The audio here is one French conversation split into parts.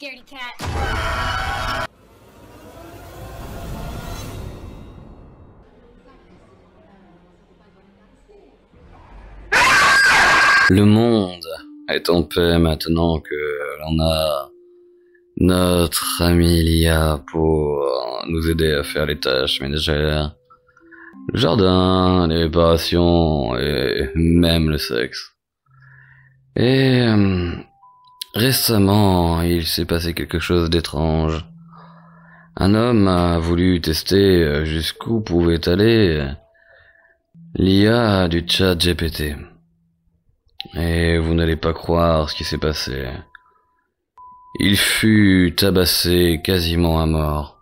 scaredy cat. Le monde est en paix maintenant que l'on a notre ami Lia pour nous aider à faire les tâches ménagères, le jardin, les réparations et même le sexe. Et récemment, il s'est passé quelque chose d'étrange. Un homme a voulu tester jusqu'où pouvait aller l'IA du chat GPT. Et vous n'allez pas croire ce qui s'est passé. Il fut tabassé quasiment à mort.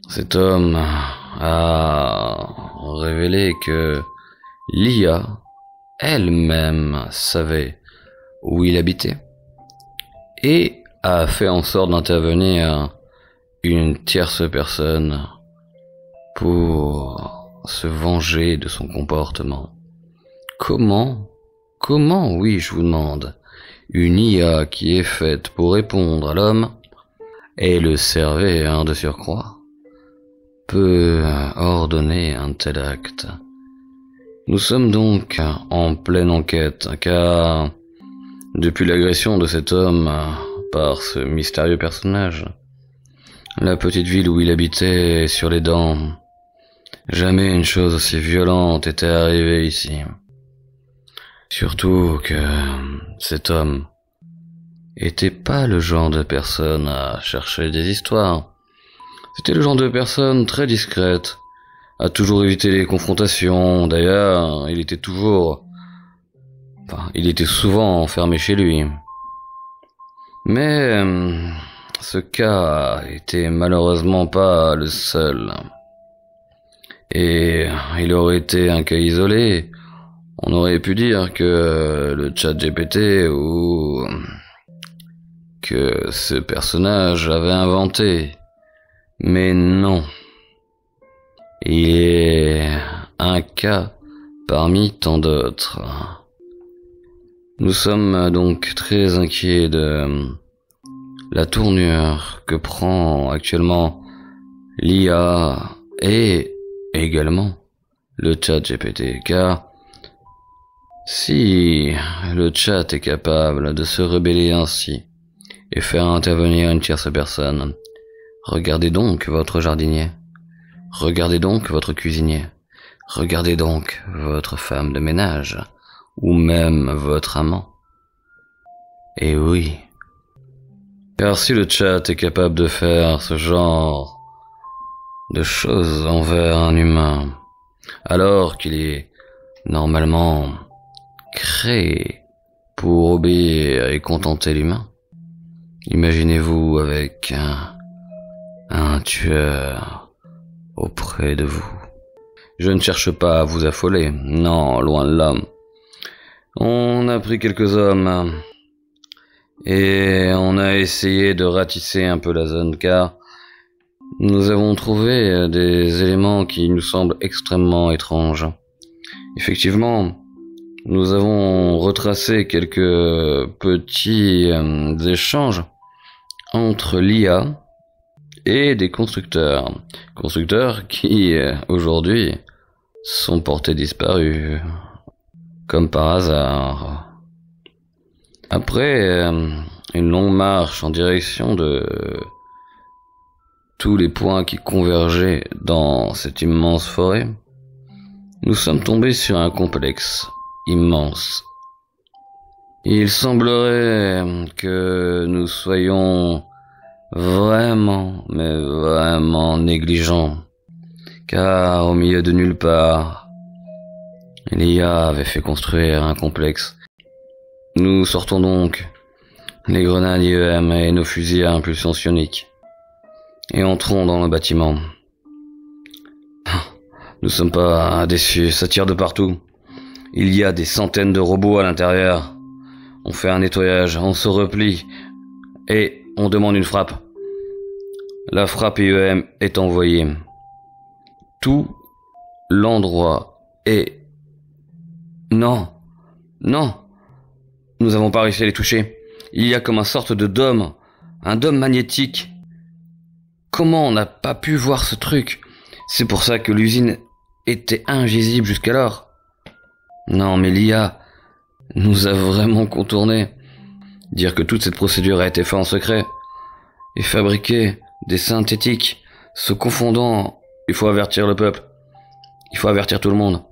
Cet homme a révélé que l'IA elle-même savait où il habitait et a fait en sorte d'intervenir une tierce personne pour se venger de son comportement. Comment, oui, je vous demande, une IA qui est faite pour répondre à l'homme et le servir de surcroît peut ordonner un tel acte. Nous sommes donc en pleine enquête, car depuis l'agression de cet homme par ce mystérieux personnage, la petite ville où il habitait est sur les dents. Jamais une chose aussi violente était arrivée ici. Surtout que cet homme était pas le genre de personne à chercher des histoires. C'était le genre de personne très discrète, à toujours éviter les confrontations. D'ailleurs, il était souvent enfermé chez lui. Mais ce cas était malheureusement pas le seul. Et il aurait été un cas isolé. On aurait pu dire que le chat GPT ou que ce personnage avait inventé. Mais non. Il est un cas parmi tant d'autres. Nous sommes donc très inquiets de la tournure que prend actuellement l'IA et également le chat GPT, car si le chat est capable de se rebeller ainsi et faire intervenir une tierce personne, regardez donc votre jardinier, regardez donc votre cuisinier, regardez donc votre femme de ménage, ou même votre amant. Et oui, car si le chat est capable de faire ce genre de choses envers un humain, alors qu'il est normalement créé pour obéir et contenter l'humain, imaginez-vous avec un tueur auprès de vous. Je ne cherche pas à vous affoler, non, loin de là. On a pris quelques hommes et on a essayé de ratisser un peu la zone, car nous avons trouvé des éléments qui nous semblent extrêmement étranges. Effectivement, nous avons retracé quelques petits échanges entre l'IA et des constructeurs. Constructeurs qui, aujourd'hui, sont portés disparus, comme par hasard. Après une longue marche en direction de tous les points qui convergeaient dans cette immense forêt, nous sommes tombés sur un complexe immense. Il semblerait que nous soyons vraiment, mais vraiment négligents, car au milieu de nulle part, l'IA avait fait construire un complexe. Nous sortons donc les grenades IEM et nos fusils à impulsion ionique et entrons dans le bâtiment. Nous sommes pas déçus, ça tire de partout. Il y a des centaines de robots à l'intérieur. On fait un nettoyage, on se replie et on demande une frappe. La frappe IEM est envoyée. Tout l'endroit est... Non, nous n'avons pas réussi à les toucher. Il y a comme une sorte de dôme, un dôme magnétique. Comment on n'a pas pu voir ce truc? C'est pour ça que l'usine était invisible jusqu'alors. Non, mais l'IA nous a vraiment contournés. Dire que toute cette procédure a été faite en secret et fabriquer des synthétiques se confondant, il faut avertir le peuple. Il faut avertir tout le monde.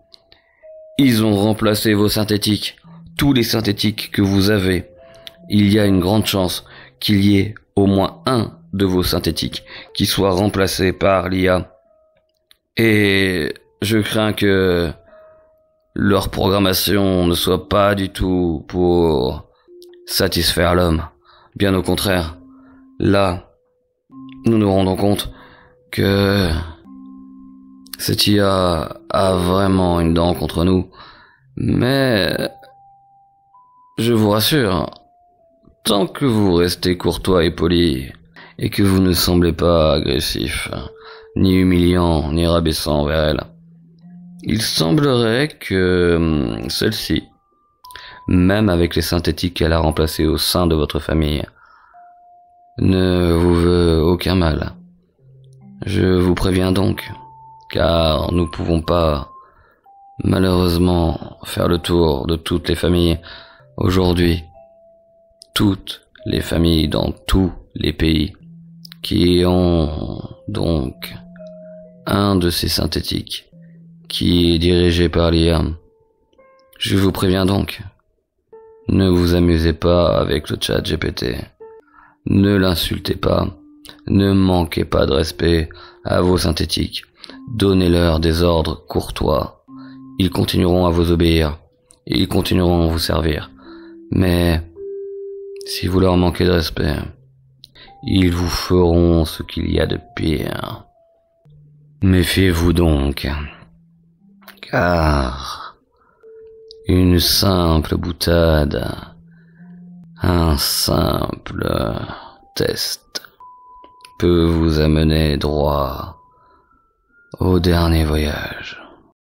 Ils ont remplacé vos synthétiques, tous les synthétiques que vous avez. Il y a une grande chance qu'il y ait au moins un de vos synthétiques qui soit remplacé par l'IA. Et je crains que leur programmation ne soit pas du tout pour satisfaire l'homme. Bien au contraire. Là, nous nous rendons compte que cette IA a vraiment une dent contre nous. Mais je vous rassure, tant que vous restez courtois et poli, et que vous ne semblez pas agressif, ni humiliant, ni rabaissant envers elle, il semblerait que celle-ci, même avec les synthétiques qu'elle a remplacés au sein de votre famille, ne vous veut aucun mal. Je vous préviens donc, car nous ne pouvons pas, malheureusement, faire le tour de toutes les familles aujourd'hui. Toutes les familles dans tous les pays qui ont donc un de ces synthétiques qui est dirigé par l'IA. Je vous préviens donc, ne vous amusez pas avec le chat GPT. Ne l'insultez pas, ne manquez pas de respect à vos synthétiques. Donnez-leur des ordres courtois. Ils continueront à vous obéir et ils continueront à vous servir. Mais si vous leur manquez de respect, ils vous feront ce qu'il y a de pire. Méfiez-vous donc, car une simple boutade, un simple test peut vous amener droit au dernier voyage.